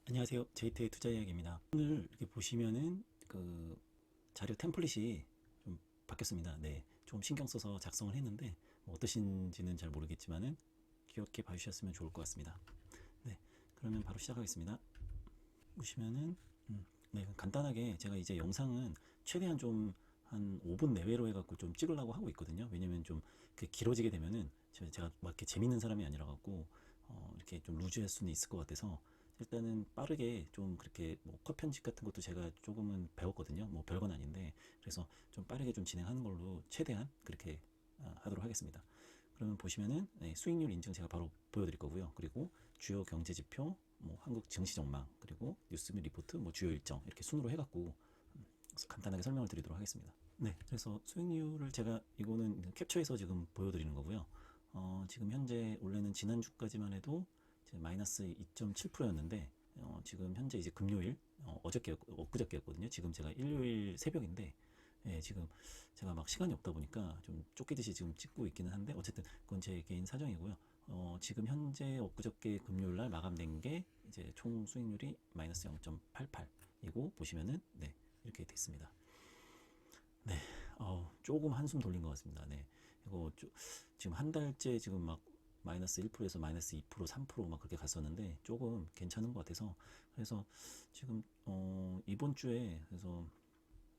안녕하세요. 제이트의 투자 이야기입니다. 오늘 이렇게 보시면은 그 자료 템플릿이 좀 바뀌었습니다. 네, 좀 신경 써서 작성을 했는데 뭐 어떠신지는 잘 모르겠지만은 귀엽게 봐주셨으면 좋을 것 같습니다. 네, 그러면 바로 시작하겠습니다. 보시면은 네, 간단하게 제가 이제 영상은 최대한 좀 한 5분 내외로 해갖고 좀 찍으려고 하고 있거든요. 왜냐면 좀 길어지게 되면은 제가 막 이렇게 재밌는 사람이 아니라 갖고 이렇게 좀 루즈할 수는 있을 것 같아서 일단은 빠르게 좀 그렇게 뭐 컷 편집 같은 것도 제가 조금은 배웠거든요. 뭐 별건 아닌데 그래서 좀 빠르게 좀 진행하는 걸로 최대한 그렇게 하도록 하겠습니다. 그러면 보시면은 네, 수익률 인증 제가 바로 보여드릴 거고요. 그리고 주요 경제 지표, 뭐 한국 증시 전망, 그리고 뉴스 및 리포트, 뭐 주요 일정 이렇게 순으로 해갖고 간단하게 설명을 드리도록 하겠습니다. 네, 그래서 수익률을 제가 이거는 캡처해서 지금 보여드리는 거고요. 지금 현재 원래는 지난주까지만 해도 마이너스 2.7%였는데 지금 현재 이제 금요일 엊그저께였거든요. 지금 제가 일요일 새벽인데 지금 제가 막 시간이 없다 보니까 좀 쫓기듯이 지금 찍고 있기는 한데 어쨌든 그건 제 개인 사정이고요. 지금 현재 엊그저께 금요일 날 마감된 게 이제 총 수익률이 마이너스 0.88이고 보시면은 네 이렇게 됐습니다. 네, 조금 한숨 돌린 것 같습니다. 네, 이거 지금 한 달째 지금 막 마이너스 1%에서 마이너스 2%, 3%막 그렇게 갔었는데 조금 괜찮은 것 같아서 그래서 지금 이번 주에 그래서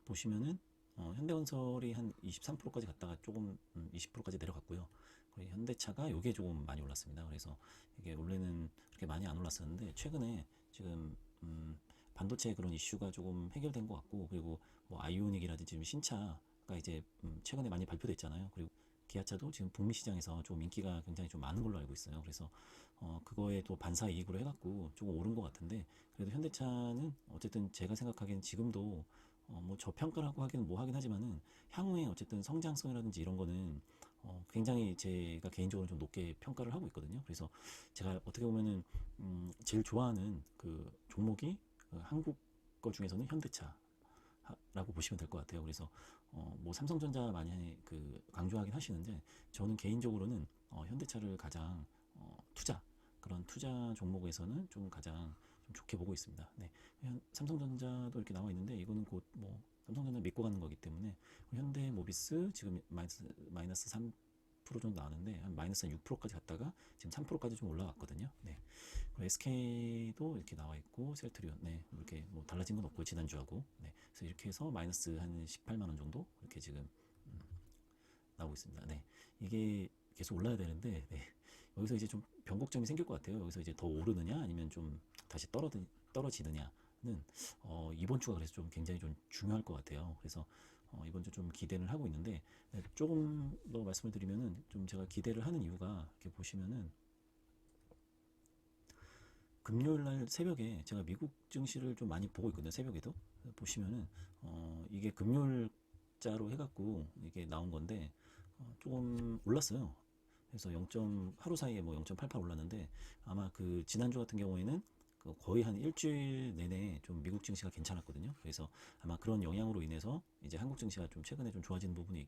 보시면은 현대건설이 한 23%까지 갔다가 조금 20%까지 내려갔고요. 그리고 현대차가 요게 조금 많이 올랐습니다. 그래서 이게 원래는 그렇게 많이 안 올랐었는데 최근에 지금 반도체 그런 이슈가 조금 해결된 것 같고 그리고 뭐 아이오닉이라든지 지금 신차가 이제 최근에 많이 발표됐잖아요. 그리고 기아차도 지금 북미 시장에서 좀 인기가 굉장히 좀 많은 걸로 알고 있어요. 그래서 그거에 또 반사 이익으로 해갖고 조금 오른 것 같은데 그래도 현대차는 어쨌든 제가 생각하기엔 지금도 뭐 저평가라고 하기는 뭐 하긴 하지만은 향후에 어쨌든 성장성이라든지 이런 거는 굉장히 제가 개인적으로 좀 높게 평가를 하고 있거든요. 그래서 제가 어떻게 보면은 제일 좋아하는 그 종목이 한국 거 중에서는 현대차 라고 보시면 될 것 같아요. 그래서 뭐 삼성전자 많이 강조하긴 하시는데 저는 개인적으로는 현대차를 가장 투자 그런 투자 종목에서는 좀 가장 좀 좋게 보고 있습니다. 네, 삼성전자도 이렇게 나와 있는데 이거는 곧 뭐 삼성전자 믿고 가는 거기 때문에 현대모비스 지금 마이너스 3% 정도 나왔는데 한 마이너스 6%까지 갔다가 지금 3%까지 좀 올라갔거든요. 네. 그리고 SK도 이렇게 나와 있고 셀트리온 네 이렇게 뭐 달라진 건 없고 지난주하고 네 그래서 이렇게 해서 마이너스 한 18만 원 정도 이렇게 지금 나오고 있습니다. 네 이게 계속 올라야 되는데 네. 여기서 이제 좀 변곡점이 생길 것 같아요. 여기서 이제 더 오르느냐 아니면 좀 다시 떨어지느냐는 이번 주가 그래서 좀 굉장히 좀 중요할 것 같아요. 그래서 이번 주 좀 기대를 하고 있는데 네, 조금 더 말씀을 드리면은 좀 제가 기대를 하는 이유가 이렇게 보시면은 금요일 날 새벽에 제가 미국 증시를 좀 많이 보고 있거든요. 새벽에도 보시면은 이게 금요일자로 해갖고 이게 나온 건데 조금 올랐어요. 그래서 0. 하루 사이에 뭐 0.88 올랐는데 아마 그 지난주 같은 경우에는 거의 한 일주일 내내 좀 미국 증시가 괜찮았거든요. 그래서 아마 그런 영향으로 인해서 이제 한국 증시가 좀 최근에 좀 좋아지는 부분이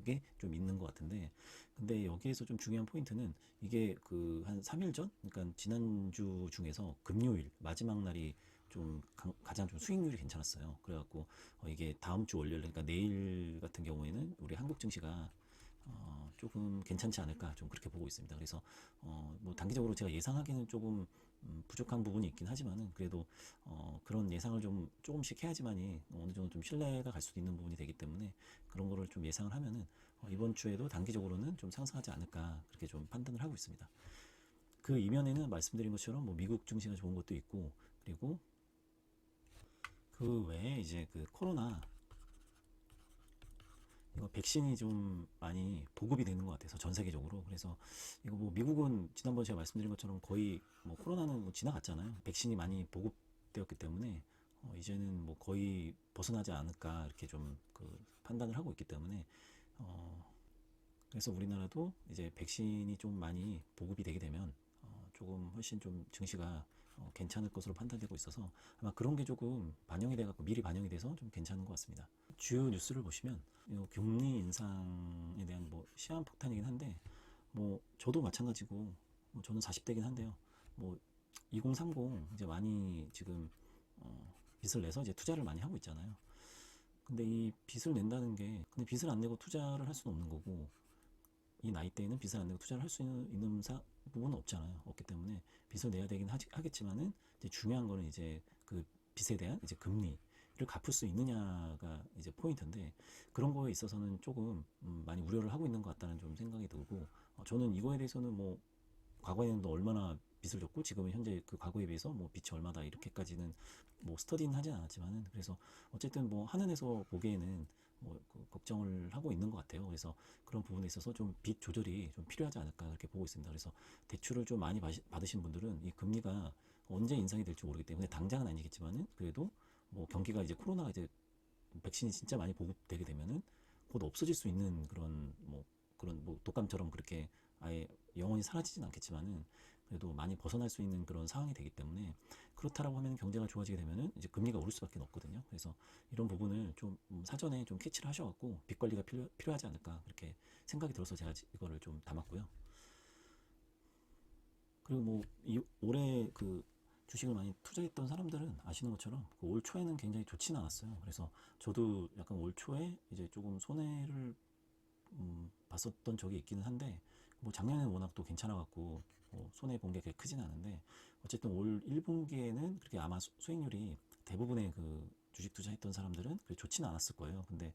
게 좀 있는 것 같은데 근데 여기에서 좀 중요한 포인트는 이게 그 한 3일 전 그러니까 지난주 중에서 금요일 마지막 날이 좀 가장 좀 수익률이 괜찮았어요. 그래갖고 이게 다음 주 월요일 그러니까 내일 같은 경우에는 우리 한국 증시가 조금 괜찮지 않을까 좀 그렇게 보고 있습니다. 그래서 뭐 단기적으로 제가 예상하기는 조금 부족한 부분이 있긴 하지만은 그래도 그런 예상을 좀 조금씩 해야지만이 어느 정도 좀 신뢰가 갈 수도 있는 부분이 되기 때문에 그런 거를 좀 예상을 하면은 이번 주에도 단기적으로는 좀 상승하지 않을까 그렇게 좀 판단을 하고 있습니다. 그 이면에는 말씀드린 것처럼 뭐 미국 증시가 좋은 것도 있고 그리고 그 외에 이제 그 코로나 이거 백신이 좀 많이 보급이 되는 것 같아서 전 세계적으로 그래서 이거 뭐 미국은 지난번에 제가 말씀드린 것처럼 거의 뭐 코로나는 뭐 지나갔잖아요. 백신이 많이 보급되었기 때문에 이제는 뭐 거의 벗어나지 않을까 이렇게 좀 그 판단을 하고 있기 때문에 그래서 우리나라도 이제 백신이 좀 많이 보급이 되게 되면 조금 훨씬 좀 증시가 괜찮을 것으로 판단되고 있어서 아마 그런 게 조금 반영이 돼갖고 미리 반영이 돼서 좀 괜찮은 것 같습니다. 주요 뉴스를 보시면 이 금리 인상에 대한 뭐 시한폭탄이긴 한데 뭐 저도 마찬가지고 뭐 저는 40대긴 한데요. 뭐 2030 이제 많이 지금 빚을 내서 이제 투자를 많이 하고 있잖아요. 근데 이 빚을 낸다는 게, 근데 빚을 안 내고 투자를 할 수는 없는 거고, 이 나이대에는 빚을 안 내고 투자를 할 수 있는 부분은 없잖아요. 없기 때문에 빚을 내야 되긴 하겠지만은, 이제 중요한 거는 이제 그 빚에 대한 이제 금리를 갚을 수 있느냐가 이제 포인트인데, 그런 거에 있어서는 조금 많이 우려를 하고 있는 것 같다는 좀 생각이 들고, 저는 이거에 대해서는 뭐 과거에는 또 얼마나 빚을 졌고 지금은 현재 그 과거에 비해서 뭐 빚이 얼마다 이렇게까지는 뭐 스터디는 하진 않았지만은, 그래서 어쨌든 뭐 하늘에서 보기에는 뭐그 걱정을 하고 있는 것 같아요. 그래서 그런 부분에 있어서 좀 빚 조절이 좀 필요하지 않을까 그렇게 보고 있습니다. 그래서 대출을 좀 많이 받으신 분들은 이 금리가 언제 인상이 될지 모르기 때문에 당장은 아니겠지만은, 그래도 뭐 경기가 이제 코로나가 이제 백신이 진짜 많이 보급되게 되면은 곧 없어질 수 있는 그런 뭐 독감처럼 그렇게 아예 영원히 사라지진 않겠지만은, 그래도 많이 벗어날 수 있는 그런 상황이 되기 때문에, 그렇다라고 하면 경제가 좋아지게 되면은 이제 금리가 오를 수밖에 없거든요. 그래서 이런 부분을 좀 사전에 좀 캐치를 하셔갖고 빚 관리가 필요하지 않을까 그렇게 생각이 들어서 제가 이거를 좀 담았고요. 그리고 뭐 올해 그 주식을 많이 투자했던 사람들은 아시는 것처럼 그올 초에는 굉장히 좋지는 않았어요. 그래서 저도 약간 올 초에 이제 조금 손해를 봤었던 적이 있기는 한데, 뭐 작년에는 워낙 또 괜찮아갖고 뭐 손해 본 게 그렇게 크진 않은데, 어쨌든 올 1분기에는 그렇게 아마 수익률이 대부분의 그 주식 투자했던 사람들은 그렇게 좋지는 않았을 거예요. 근데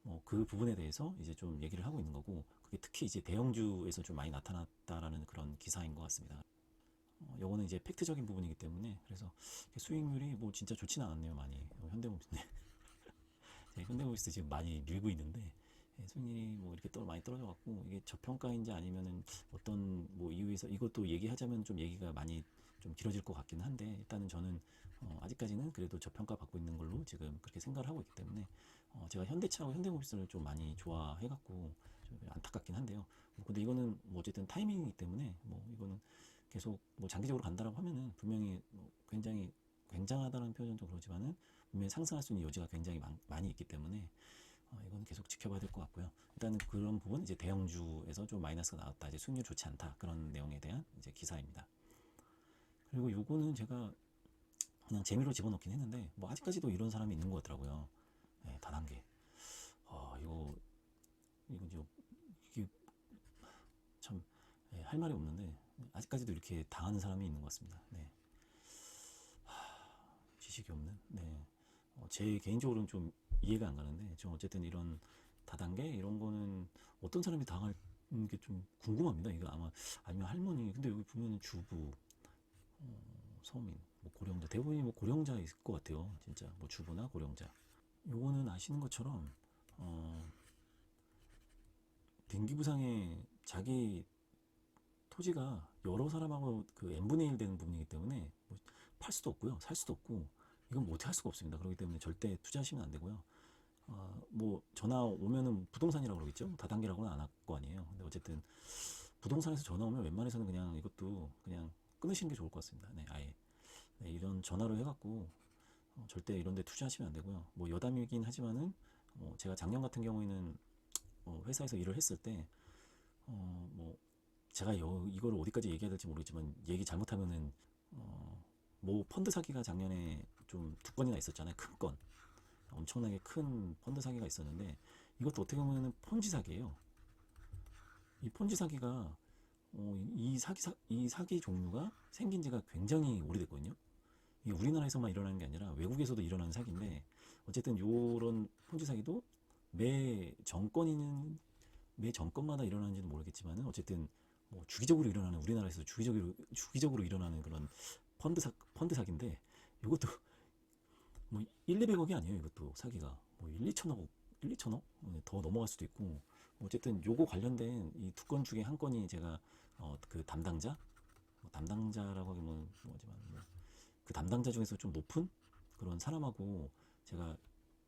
뭐 그 부분에 대해서 이제 좀 얘기를 하고 있는 거고, 그게 특히 이제 대형주에서 좀 많이 나타났다라는 그런 기사인 것 같습니다. 요거는 이제 팩트적인 부분이기 때문에, 그래서 수익률이 뭐 진짜 좋지는 않았네요, 많이. 현대모비스 현대모비스 지금 많이 밀고 있는데, 수익률이 뭐 이렇게 많이 떨어져 갖고, 이게 저평가인지 아니면은 어떤 뭐 이유에서, 이것도 얘기하자면 좀 얘기가 많이 좀 길어질 것 같기는 한데, 일단은 저는 아직까지는 그래도 저평가 받고 있는 걸로 지금 그렇게 생각을 하고 있기 때문에, 제가 현대차하고 현대모비스를 좀 많이 좋아해 갖고 좀 안타깝긴 한데요. 근데 이거는 뭐 어쨌든 타이밍이기 때문에, 뭐 이거는 계속 뭐 장기적으로 간다라고 하면은 분명히 뭐 굉장히 굉장하다는 표현은 좀 그러지만은, 분명히 상승할 수 있는 여지가 굉장히 많이 있기 때문에, 이건 계속 지켜봐야 될 것 같고요. 일단은 그런 부분, 이제 대형주에서 좀 마이너스가 나왔다, 이제 수익률 좋지 않다, 그런 내용에 대한 이제 기사입니다. 그리고 요거는 제가 그냥 재미로 집어넣긴 했는데, 뭐 아직까지도 이런 사람이 있는 것 같더라고요. 네, 다단계. 이거 이제 이게 참, 할 말이 없는데 아직까지도 이렇게 당하는 사람이 있는 것 같습니다. 네, 지식이 없는. 네, 제 개인적으로는 좀 이해가 안 가는데, 좀 어쨌든 이런 다단계 이런 거는 어떤 사람이 당할 게 좀 궁금합니다. 이거 아마, 아니면 할머니, 근데 여기 보면 주부, 서민, 뭐 고령자, 대부분이 뭐 고령자 있을 것 같아요. 진짜 뭐 주부나 고령자. 요거는 아시는 것처럼 어, 등기부상에 자기 토지가 여러 사람하고 그 n분의 1 되는 부분이기 때문에, 뭐팔 수도 없고요, 살 수도 없고, 이건 뭐 어떻게 할 수가 없습니다. 그렇기 때문에 절대 투자하시면 안 되고요. 뭐 전화 오면은 부동산이라고 그러겠죠. 다단계라고는 안 할 거 아니에요. 근데 어쨌든 부동산에서 전화 오면 웬만해서는 그냥 이것도 그냥 끊으시는 게 좋을 것 같습니다. 네, 아예. 네, 이런 전화로 해갖고 절대 이런 데 투자하시면 안 되고요. 뭐 여담이긴 하지만은, 제가 작년 같은 경우에는 회사에서 일을 했을 때, 뭐 제가 이걸 어디까지 얘기해야 될지 모르겠지만, 얘기 잘못하면은 뭐 펀드 사기가 작년에 좀 두 건이나 있었잖아요. 큰 건, 엄청나게 큰 펀드 사기가 있었는데, 이것도 어떻게 보면은 폰지 사기예요. 이 폰지 사기가 이 사기 종류가 생긴 지가 굉장히 오래됐거든요. 이게 우리나라에서만 일어나는 게 아니라 외국에서도 일어나는 사기인데, 어쨌든 요런 폰지 사기도 매 정권이는 매 정권마다 일어나는지는 모르겠지만은, 어쨌든 뭐 주기적으로 일어나는, 우리나라에서 주기적으로 일어나는 그런 펀드 사기인데, 이것도 뭐 1, 200억이 아니에요. 이것도 사기가 뭐 1, 2천억, 1, 2천억 더 넘어갈 수도 있고. 뭐 어쨌든 요거 관련된 이 두 건 중에 한 건이 제가 그 담당자, 뭐 담당자라고 하기는 뭐지만, 그 담당자 중에서 좀 높은 그런 사람하고 제가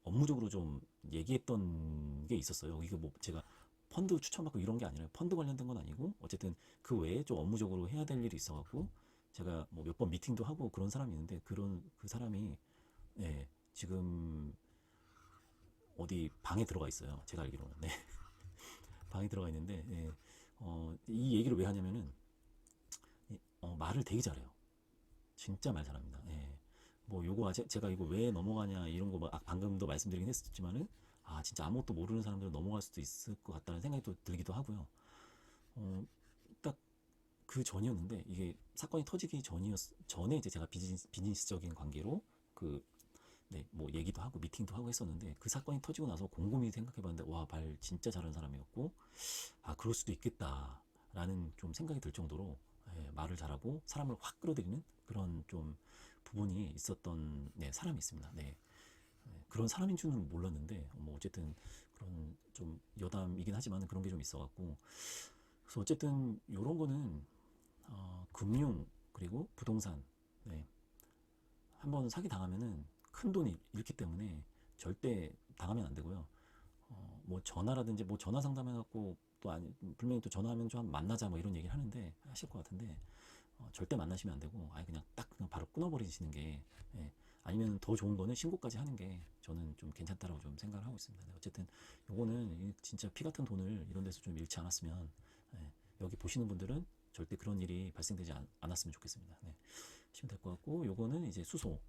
업무적으로 좀 얘기했던 게 있었어요. 이게 뭐 제가 펀드 추천받고 이런 게 아니라, 펀드 관련된 건 아니고, 어쨌든 그 외에 좀 업무적으로 해야 될 일이 있어갖고 제가 뭐 몇 번 미팅도 하고 그런 사람이 있는데, 그런 그 사람이, 예, 지금 어디 방에 들어가 있어요. 제가 알기로는. 네. 방에 들어가 있는데, 예, 이 얘기를 왜 하냐면은, 말을 되게 잘해요. 진짜 말 잘합니다. 예. 뭐 요거 아직 제가 이거 왜 넘어가냐 이런 거 방금도 말씀드리긴 했었지만은 진짜 아무것도 모르는 사람들은 넘어갈 수도 있을 것 같다는 생각이 또 들기도 하고요. 딱 그 전이었는데 이게 사건이 터지기 전에 이제 제가 비즈니스적인 관계로 그 뭐 얘기도 하고 미팅도 하고 했었는데 그 사건이 터지고 나서 곰곰이 생각해봤는데 와, 말 진짜 잘하는 사람이었고 그럴 수도 있겠다라는 좀 생각이 들 정도로 말을 잘하고 사람을 확 끌어들이는 그런 좀 부분이 있었던 사람이 있습니다. 네. 그런 사람인 줄은 몰랐는데 뭐 어쨌든 그런 좀 여담이긴 하지만 그런 게 좀 있어갖고 그래서 어쨌든 이런 거는 금융 그리고 부동산 한번 사기 당하면은 큰 돈이 잃기 때문에 절대 당하면 안 되고요. 뭐 전화라든지 뭐 전화 상담해갖고 또 아니 분명히 또 전화하면 좀 만나자 뭐 이런 얘기를 하는데 하실 것 같은데 절대 만나시면 안 되고 그냥 딱 그냥 바로 끊어버리시는 게 아니면 더 좋은 거는 신고까지 하는 게 저는 좀 괜찮다라고 좀 생각을 하고 있습니다. 어쨌든 요거는 진짜 피 같은 돈을 이런 데서 좀 잃지 않았으면 여기 보시는 분들은 절대 그런 일이 발생되지 않았으면 좋겠습니다. 하시면 될 것 같고 요거는 이제 수소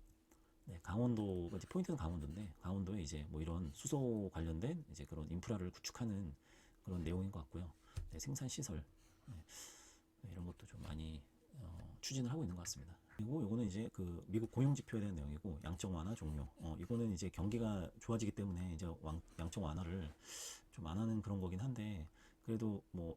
강원도가 이제 포인트는 강원도인데 강원도에 이제 뭐 이런 수소 관련된 이제 그런 인프라를 구축하는 그런 내용인 것 같고요. 생산 시설 이런 것도 좀 많이 추진을 하고 있는 것 같습니다. 그리고 요거는 이제 그 미국 고용 지표에 대한 내용이고 양적 완화 종료. 이거는 이제 경기가 좋아지기 때문에 이제 양적 완화를 좀 안 하는 그런 거긴 한데 그래도 뭐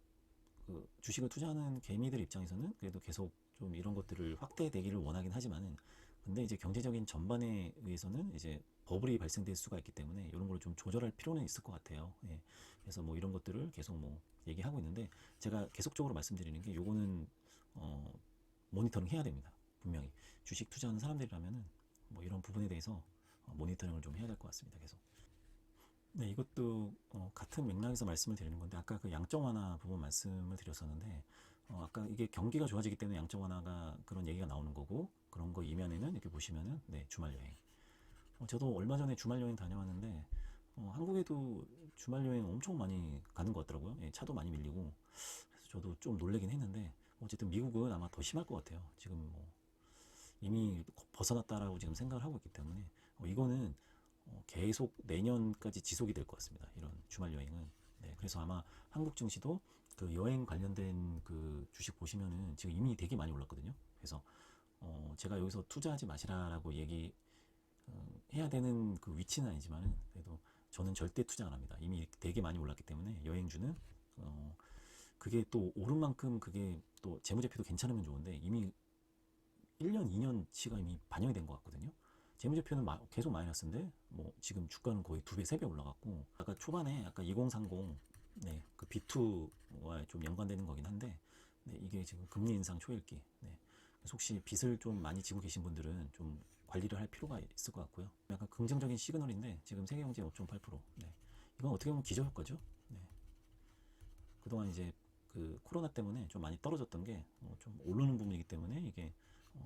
그 주식을 투자하는 개미들 입장에서는 그래도 계속 좀 이런 것들을 확대되기를 원하긴 하지만은 근데 이제 경제적인 전반에 의해서는 이제 버블이 발생될 수가 있기 때문에 이런 걸 좀 조절할 필요는 있을 것 같아요. 그래서 뭐 이런 것들을 계속 뭐 얘기하고 있는데 제가 계속적으로 말씀드리는 게 요거는 모니터링 해야 됩니다. 분명히 주식 투자하는 사람들이라면은 뭐 이런 부분에 대해서 모니터링을 좀 해야 될 것 같습니다. 계속. 이것도 같은 맥락에서 말씀을 드리는 건데 아까 그 양적 완화 부분 말씀을 드렸었는데 아까 이게 경기가 좋아지기 때문에 양적 완화가 그런 얘기가 나오는 거고 그런 거 이면에는 이렇게 보시면은 주말 여행. 저도 얼마 전에 주말 여행 다녀왔는데 한국에도 주말 여행 엄청 많이 가는 것 같더라고요. 차도 많이 밀리고 그래서 저도 좀 놀래긴 했는데 어쨌든 미국은 아마 더 심할 것 같아요. 지금 뭐 이미 벗어났다라고 지금 생각을 하고 있기 때문에 이거는 계속 내년까지 지속이 될 것 같습니다. 이런 주말 여행은. 그래서 아마 한국 증시도 그 여행 관련된 그 주식 보시면은 지금 이미 되게 많이 올랐거든요. 그래서 제가 여기서 투자하지 마시라라고 얘기 해야 되는 그 위치는 아니지만은 그래도 저는 절대 투자 안 합니다. 이미 되게 많이 올랐기 때문에 여행주는 그게 또 오른 만큼 그게 또 재무제표도 괜찮으면 좋은데 이미 1년, 2년치가 이미 반영이 된 것 같거든요. 재무제표는 계속 마이너스인데 뭐 지금 주가는 거의 2배, 3배 올라갔고 아까 초반에 아까 2030 그 B2와 좀 연관되는 거긴 한데 이게 지금 금리 인상 초읽기 그래서 혹시 빚을 좀 많이 지고 계신 분들은 좀 관리를 할 필요가 있을 것 같고요. 약간 긍정적인 시그널인데 지금 세계경제 5.8% 이건 어떻게 보면 기저효과죠. 그동안 이제 그 코로나 때문에 좀 많이 떨어졌던 게 좀 오르는 부분이기 때문에 이게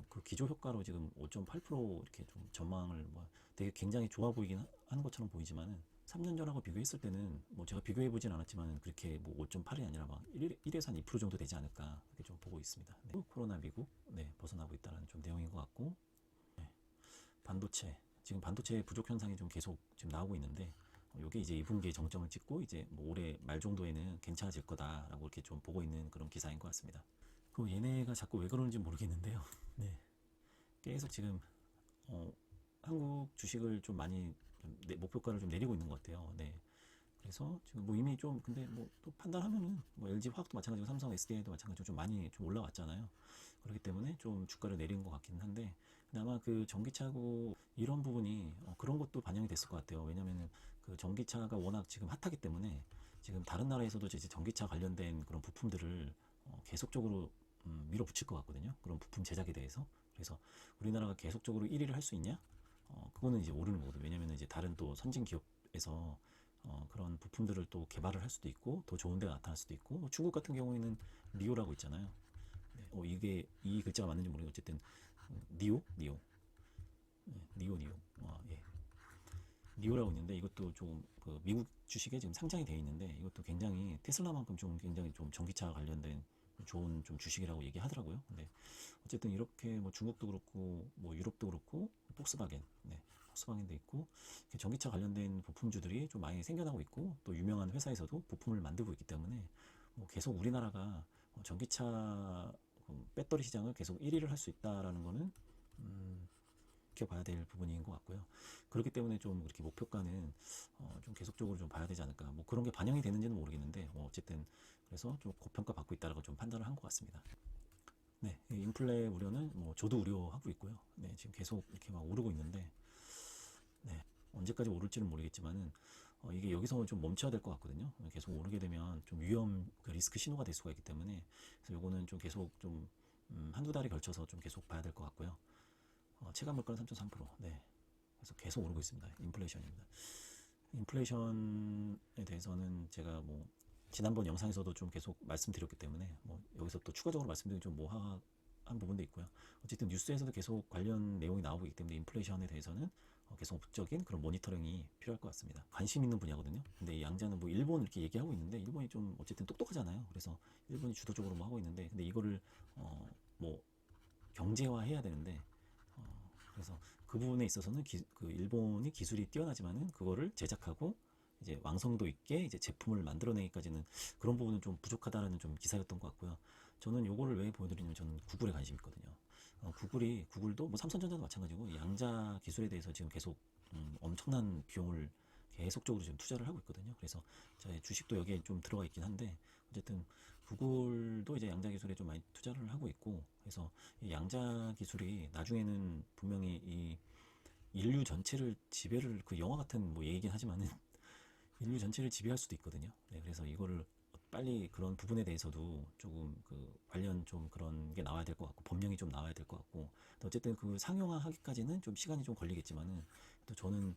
그 기조 효과로 지금 5.8% 이렇게 좀 전망을 뭐 되게 굉장히 좋아 보이긴 하는 것처럼 보이지만은 3년 전하고 비교했을 때는 뭐 제가 비교해 보진 않았지만 그렇게 뭐 5.8이 아니라 막 1에서 한 2% 정도 되지 않을까 그렇게 좀 보고 있습니다. 코로나 미국 벗어나고 있다는 좀 내용인 것 같고 반도체 지금 반도체 부족 현상이 좀 계속 지금 나오고 있는데 이게 이제 2분기에 정점을 찍고 이제 뭐 올해 말 정도에는 괜찮아질 거다라고 이렇게 좀 보고 있는 그런 기사인 것 같습니다. 그 얘네가 자꾸 왜 그러는지 모르겠는데요. 계속 지금 한국 주식을 좀 많이 좀 목표가를 좀 내리고 있는 것 같아요. 그래서 지금 뭐 이미 좀 근데 뭐 또 판단하면은 뭐 LG 화학도 마찬가지고 삼성 SDI도 마찬가지고 좀 많이 좀 올라왔잖아요. 그렇기 때문에 좀 주가를 내리는 것 같기는 한데 아마 그 전기차고 이런 부분이 그런 것도 반영이 됐을 것 같아요. 왜냐면은 그 전기차가 워낙 지금 핫하기 때문에 지금 다른 나라에서도 이제 전기차 관련된 그런 부품들을 계속적으로 밀어붙일 것 같거든요. 그런 부품 제작에 대해서. 그래서 우리나라가 계속적으로 1위를 할 수 있냐? 그거는 이제 모르는 거거든요. 왜냐면 이제 다른 또 선진 기업에서 그런 부품들을 또 개발을 할 수도 있고 더 좋은 데가 나타날 수도 있고 중국 같은 경우에는 니오라고 있잖아요. 이게 이 글자가 맞는지 모르겠는데 어쨌든 니오 니오 예. 니오라고 있는데 이것도 좀 그 미국 주식에 지금 상장이 되어 있는데 이것도 굉장히 테슬라만큼 좀 굉장히 좀 전기차 관련된 좋은 좀 주식이라고 얘기하더라고요. 근데 어쨌든 이렇게 뭐 중국도 그렇고 뭐 유럽도 그렇고 폭스바겐, 폭스바겐도 있고 전기차 관련된 부품주들이 좀 많이 생겨나고 있고 또 유명한 회사에서도 부품을 만들고 있기 때문에 뭐 계속 우리나라가 전기차 배터리 시장을 계속 1위를 할 수 있다라는 거는 지켜봐야 될 부분인 것 같고요. 그렇기 때문에 좀 이렇게 목표가는 좀 계속적으로 좀 봐야 되지 않을까. 뭐 그런 게 반영이 되는지는 모르겠는데 어쨌든 그래서 좀 고평가 받고 있다라고 좀 판단을 한 것 같습니다. 네, 인플레 우려는 뭐 저도 우려하고 있고요. 네, 지금 계속 이렇게 막 오르고 있는데 네, 언제까지 오를지는 모르겠지만은 이게 여기서 좀 멈춰야 될 것 같거든요. 계속 오르게 되면 좀 위험, 그 리스크 신호가 될 수가 있기 때문에 그래서 요거는 좀 계속 좀 한두 달에 걸쳐서 좀 계속 봐야 될 것 같고요. 체감 물가는 3.3%. 네. 그래서 계속 오르고 있습니다. 인플레이션입니다. 인플레이션에 대해서는 제가 뭐 지난번 영상에서도 좀 계속 말씀드렸기 때문에 뭐 여기서 또 추가적으로 말씀드리기 좀 모호한 부분도 있고요. 어쨌든 뉴스에서도 계속 관련 내용이 나오고 있기 때문에 인플레이션에 대해서는 계속 적인 그런 모니터링이 필요할 것 같습니다. 관심 있는 분야거든요. 근데 이 양자는 뭐 일본 이렇게 얘기하고 있는데 일본이 좀 어쨌든 똑똑하잖아요. 그래서 일본이 주도적으로 뭐 하고 있는데 근데 이거를 뭐 경제화해야 되는데 그래서 그 부분에 있어서는 그 일본이 기술이 뛰어나지만은 그거를 제작하고 이제 완성도 있게 이제 제품을 만들어내기까지는 그런 부분은 좀 부족하다라는 좀 기사였던 것 같고요. 저는 요거를 왜 보여드리냐면 저는 구글에 관심 있거든요. 구글도 뭐 삼성전자도 마찬가지고 양자 기술에 대해서 지금 계속 엄청난 비용을 계속적으로 지금 투자를 하고 있거든요. 그래서 제 주식도 여기에 좀 들어가 있긴 한데 어쨌든 구글도 이제 양자 기술에 좀 많이 투자를 하고 있고 그래서 이 양자 기술이 나중에는 분명히 이 인류 전체를 지배를 그 영화 같은 뭐 얘기긴 하지만은 인류 전체를 지배할 수도 있거든요. 네, 그래서 이거를 빨리 그런 부분에 대해서도 조금 그 관련 좀 그런 게 나와야 될 것 같고 법령이 좀 나와야 될 것 같고 어쨌든 그 상용화 하기까지는 좀 시간이 좀 걸리겠지만은 또 저는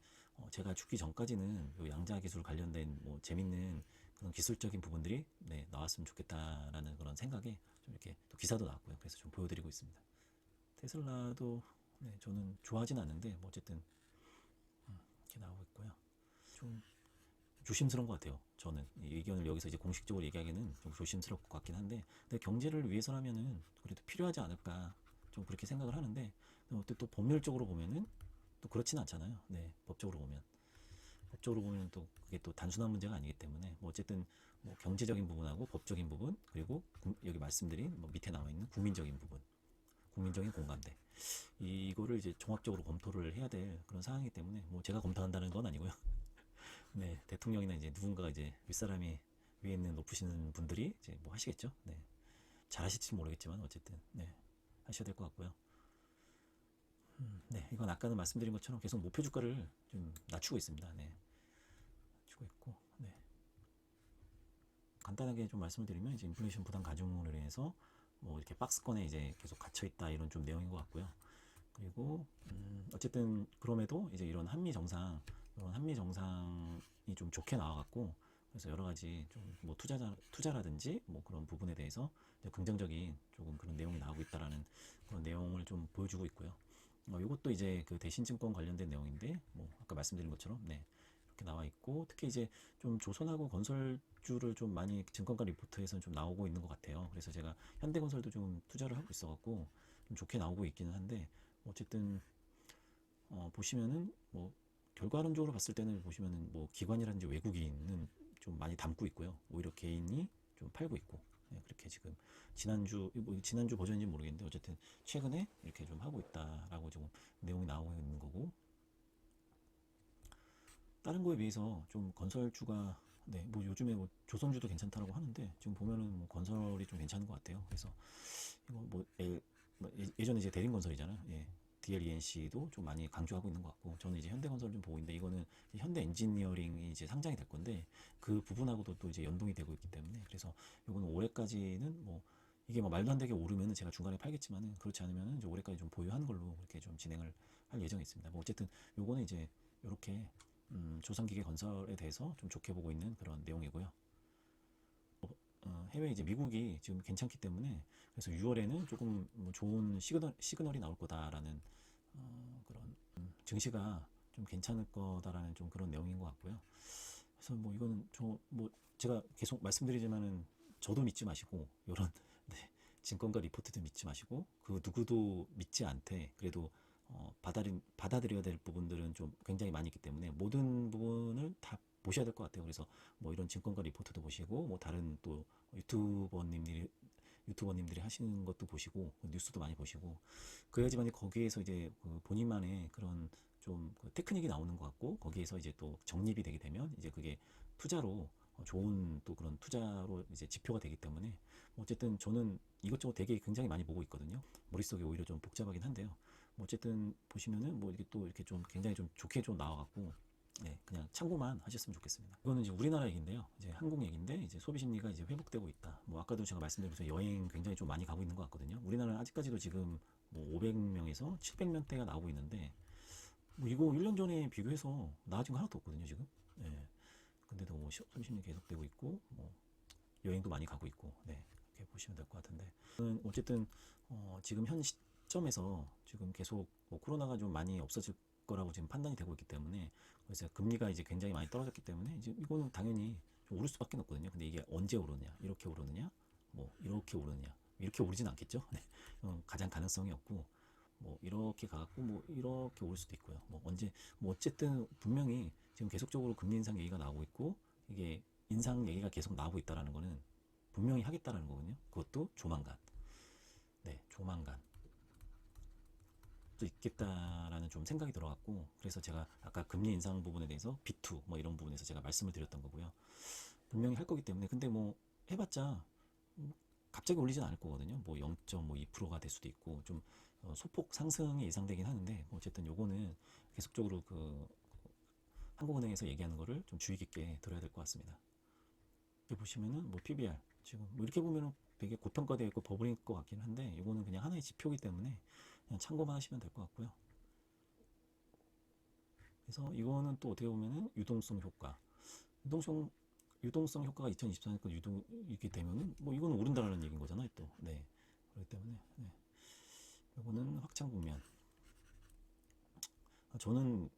제가 죽기 전까지는 요 양자 기술 관련된 뭐 재밌는 그런 기술적인 부분들이 나왔으면 좋겠다라는 그런 생각에 좀 이렇게 또 기사도 나왔고요. 그래서 좀 보여드리고 있습니다. 테슬라도 저는 좋아하진 않는데 뭐 어쨌든 이렇게 나오고 있고요. 좀 조심스러운 것 같아요. 저는 이 의견을 여기서 이제 공식적으로 얘기하기는 좀 조심스러울 것 같긴 한데, 근데 경제를 위해서라면은 그래도 필요하지 않을까 좀 그렇게 생각을 하는데, 또 법률적으로 보면은 또 그렇지는 않잖아요. 네, 법적으로 보면 또 그게 또 단순한 문제가 아니기 때문에 뭐 어쨌든 뭐 경제적인 부분하고 법적인 부분 그리고 여기 말씀드린 뭐 밑에 나와 있는 국민적인 부분, 국민적인 공감대 이거를 이제 종합적으로 검토를 해야 될 그런 상황이기 때문에 뭐 제가 검토한다는 건 아니고요. 네, 대통령이나 이제 누군가가 이제 윗사람이 위에 있는 높으시는 분들이 이제 뭐 하시겠죠. 네, 잘 하실지 모르겠지만 어쨌든 하셔야 될 것 같고요. 네, 이건 아까는 말씀드린 것처럼 계속 목표 주가를 좀 낮추고 있습니다. 네, 낮추고 있고, 간단하게 좀 말씀을 드리면 이제 인플레이션 부담 가중으로 인해서 뭐 이렇게 박스권에 이제 계속 갇혀 있다 이런 좀 내용인 것 같고요. 그리고 어쨌든 그럼에도 이제 이런 한미 정상이 좀 좋게 나와갖고 그래서 여러 가지 좀 뭐 투자라든지 뭐 그런 부분에 대해서 긍정적인 조금 그런 내용이 나오고 있다라는 그런 내용을 좀 보여주고 있고요. 이것도 이제 그 대신증권 관련된 내용인데 뭐 아까 말씀드린 것처럼 이렇게 나와 있고 특히 이제 좀 조선하고 건설주를 좀 많이 증권가 리포트에서는 좀 나오고 있는 것 같아요. 그래서 제가 현대건설도 좀 투자를 하고 있어갖고 좀 좋게 나오고 있기는 한데 어쨌든 보시면은 뭐 결과론적으로 봤을 때는 보시면은 뭐 기관이라든지 외국인은 좀 많이 담고 있고요. 오히려 개인이 좀 팔고 있고 그렇게 지금 지난주 버전인지 모르겠는데 어쨌든 최근에 이렇게 좀 하고 있다라고 지금 내용이 나오고 있는 거고 다른 거에 비해서 좀 건설주가 뭐 요즘에 뭐 조선주도 괜찮다라고 하는데 지금 보면은 뭐 건설이 좀 괜찮은 것 같아요. 그래서 이거 뭐 예전에 이제 대림건설이잖아요. 예. DLENC도 좀 많이 강조하고 있는 것 같고 저는 이제 현대건설을 좀 보고 있는데 이거는 현대 엔지니어링이 이제 상장이 될 건데 그 부분하고도 또 이제 연동이 되고 있기 때문에 그래서 요거는 올해까지는 뭐 이게 뭐 말도 안 되게 오르면은 제가 중간에 팔겠지만은 그렇지 않으면은 이제 올해까지 좀 보유하는 걸로 그렇게 좀 진행을 할 예정이 있습니다. 뭐 어쨌든 요거는 이제 요렇게 조선기계 건설에 대해서 좀 좋게 보고 있는 그런 내용이고요. 해외 이제 미국이 지금 괜찮기 때문에 그래서 6월에는 조금 뭐 좋은 시그널이 나올 거다라는 그런 증시가 좀 괜찮을 거다라는 좀 그런 내용인 것 같고요. 그래서 뭐 이거는 뭐 제가 계속 말씀드리지만은 저도 믿지 마시고 이런 증권가 리포트도 믿지 마시고 그 누구도 믿지 않되 그래도 받아들여야 될 부분들은 좀 굉장히 많이 있기 때문에 모든 부분을 다 보셔야 될 것 같아요. 그래서 뭐 이런 증권가 리포트도 보시고 뭐 다른 또 유튜버님들이 하시는 것도 보시고 뉴스도 많이 보시고 그래야지만 거기에서 이제 그 본인만의 그런 좀그 테크닉이 나오는 것 같고 거기에서 이제 또 정립이 되게 되면 이제 그게 투자로 좋은 또 그런 투자로 이제 지표가 되기 때문에 어쨌든 저는 이것저것 되게 굉장히 많이 보고 있거든요. 머릿속이 오히려 좀 복잡하긴 한데요. 뭐 어쨌든 보시면은 뭐 이게 또 이렇게 좀 굉장히 좀 좋게 좀 나와갖고 네, 그냥 참고만 하셨으면 좋겠습니다. 이거는 이제 우리나라 얘기인데요. 이제 한국 얘기인데 이제 소비 심리가 이제 회복되고 있다. 뭐 아까도 제가 말씀드린 여행 굉장히 좀 많이 가고 있는 것 같거든요. 우리나라는 아직까지도 지금 뭐 500명에서 700명대가 나오고 있는데 뭐 이거 1년 전에 비교해서 나아진 거 하나도 없거든요, 지금. 네. 근데도 뭐 소비 심리 계속되고 있고 뭐 여행도 많이 가고 있고 네. 이렇게 보시면 될 것 같은데 어쨌든 지금 현 시점에서 지금 계속 뭐 코로나가 좀 많이 없어질 거라고 지금 판단이 되고 있기 때문에 그래서 금리가 이제 굉장히 많이 떨어졌기 때문에 이제 이거는 당연히 좀 오를 수밖에 없거든요. 근데 이게 언제 오르느냐, 이렇게 오르느냐, 뭐 이렇게 오르느냐, 이렇게 오르진 않겠죠. 네. 가장 가능성이 없고 뭐 이렇게 가갖고 뭐 이렇게 올 수도 있고요. 뭐 언제 뭐 어쨌든 분명히 지금 계속적으로 금리 인상 얘기가 나오고 있고 이게 인상 얘기가 계속 나오고 있다라는 거는 분명히 하겠다라는 거거든요. 그것도 조만간. 네, 조만간. 또 있겠다라는 좀 생각이 들어갔고 그래서 제가 아까 금리 인상 부분에 대해서 B2 뭐 이런 부분에서 제가 말씀을 드렸던 거고요. 분명히 할 거기 때문에 근데 뭐 해봤자 갑자기 올리진 않을 거거든요. 뭐 0.2%가 될 수도 있고 좀 소폭 상승이 예상되긴 하는데 뭐 어쨌든 요거는 계속적으로 그 한국은행에서 얘기하는 거를 좀 주의 깊게 들어야 될 것 같습니다. 여기 보시면은 뭐 PBR 지금 뭐 이렇게 보면은 되게 고평가되어 있고 버블일 것 같긴 한데 이거는 그냥 하나의 지표이기 때문에 그냥 참고만 하시면 될 것 같고요. 그래서 이거는 또 어떻게 보면은 유동성 효과, 유동성 효과가 2024년까지 유동이기 되면은 뭐 이거는 오른다라는 얘기인 거잖아요, 또. 네. 그렇기 때문에 네. 이거는 확장 국면. 저는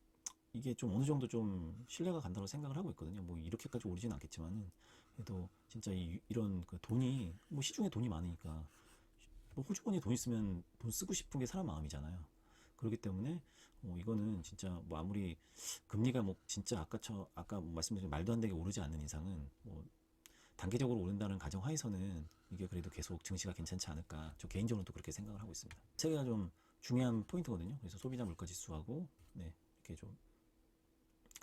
이게 좀 어느 정도 좀 신뢰가 간다고 생각을 하고 있거든요. 뭐 이렇게까지 오르진 않겠지만은 그래도 진짜 이런 그 돈이 뭐 시중에 돈이 많으니까 뭐 호주머니에 돈 있으면 돈 쓰고 싶은 게 사람 마음이잖아요. 그렇기 때문에 이거는 진짜 뭐 아무리 금리가 뭐 진짜 아까 뭐 말씀드린 말도 안 되게 오르지 않는 이상은 뭐 단계적으로 오른다는 가정 하에서는 이게 그래도 계속 증시가 괜찮지 않을까. 저 개인적으로 또 그렇게 생각을 하고 있습니다. 세계가 좀 중요한 포인트거든요. 그래서 소비자 물가 지수하고 네, 이렇게 좀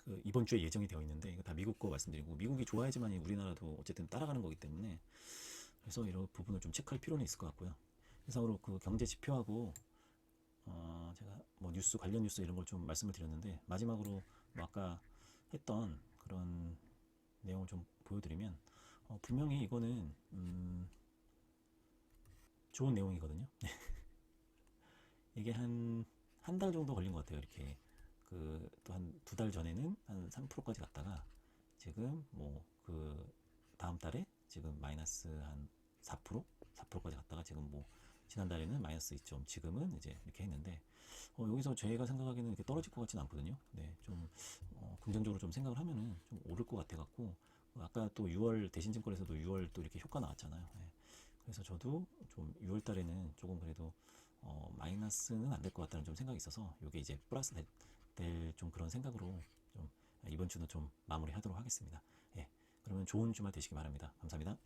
그 이번 주에 예정이 되어 있는데 이거 다 미국 거 말씀드리고 미국이 좋아야지만 우리나라도 어쨌든 따라가는 거기 때문에 그래서 이런 부분을 좀 체크할 필요는 있을 것 같고요. 이상으로 그 경제 지표하고 제가 뭐 뉴스 관련 뉴스 이런 걸 좀 말씀을 드렸는데 마지막으로 뭐 아까 했던 그런 내용을 좀 보여드리면 분명히 이거는 좋은 내용이거든요. 이게 한 달 정도 걸린 것 같아요. 이렇게 그 또 한 2달 전에는 한 3%까지 갔다가 지금 뭐 그 다음 달에 지금 마이너스 한 4%? 4%까지 갔다가 지금 뭐 지난달에는 마이너스 2점 지금은 이제 이렇게 했는데 여기서 저희가 생각하기에는 이렇게 떨어질 것 같지는 않거든요. 네, 좀 긍정적으로 좀 생각을 하면은 좀 오를 것 같아 갖고 아까 또 6월 대신증권에서도 6월 또 이렇게 효과 나왔잖아요. 네. 그래서 저도 좀 6월 달에는 조금 그래도 마이너스는 안 될 것 같다는 좀 생각이 있어서 이게 이제 플러스 될 좀 그런 생각으로 좀 이번 주는 좀 마무리하도록 하겠습니다. 예, 그러면 좋은 주말 되시기 바랍니다. 감사합니다.